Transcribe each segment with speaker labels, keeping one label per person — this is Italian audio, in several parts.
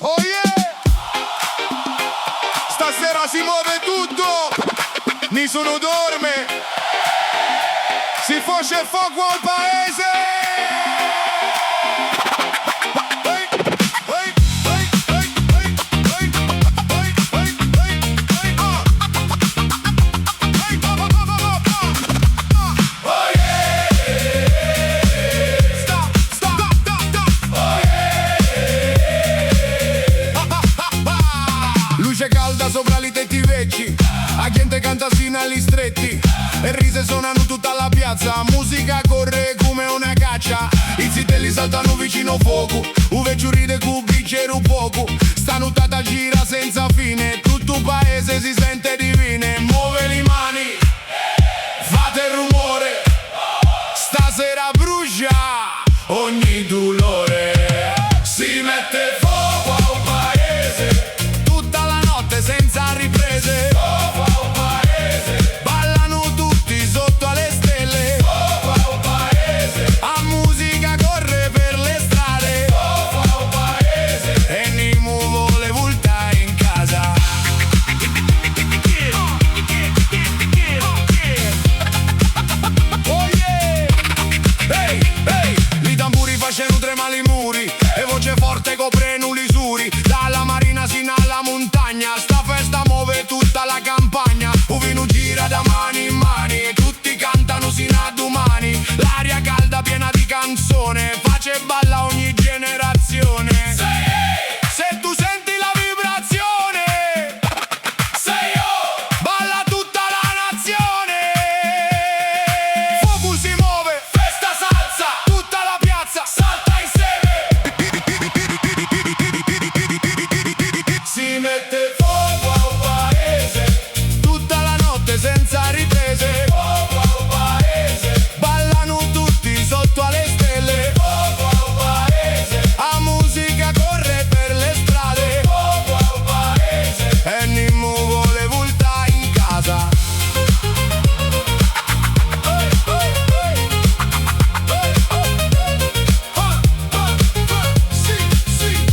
Speaker 1: Oh yeah! Stasera si muove tutto, nessuno dorme, si fosse fuoco al paese! Luce calda sopra i tetti vecchi, la gente canta sino agli stretti e rise suonano tutta la piazza, musica corre come una caccia, i zitelli saltano vicino fuoco, un vecchio ride con bicchiere un poco, sta nuotata gira senza fine, tutto il paese si sente divine, muove le mani, fate il rumore, stasera brucia ogni dolore, si mette fuoco al paese. Senza riprese, fuoco al paese. Ballano tutti sotto alle stelle, fuoco al paese. La musica corre per le strade, fuoco al paese. E mi muovo le volta in casa. Oh yeah! Hey, hey! Li tamburi facendo tremare i muri, e voce forte copreno li suri, dalla marina sino alla montagna. Sta festa muove tutta la campagna, un vino gira da mani in mani e tutti cantano sino a domani. L'aria calda piena di canzone, face balla ogni generazione. Se tu senti la vibrazione, sei io, balla tutta la nazione. Fuoco si muove, festa salsa, tutta la piazza salta insieme. Si mette fuoco al paese, tutta la notte senza riprese, fuoco al paese. Ballano tutti sotto alle stelle, fuoco al paese. La musica corre per le strade, fuoco al paese. E mi muovo le volta in casa. Sì, sì.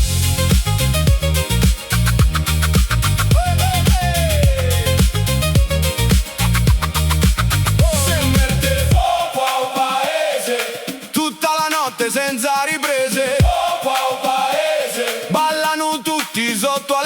Speaker 1: Si mette fuoco al paese, tutta la notte senza riprese, fuoco al paese. Ballano tutti sotto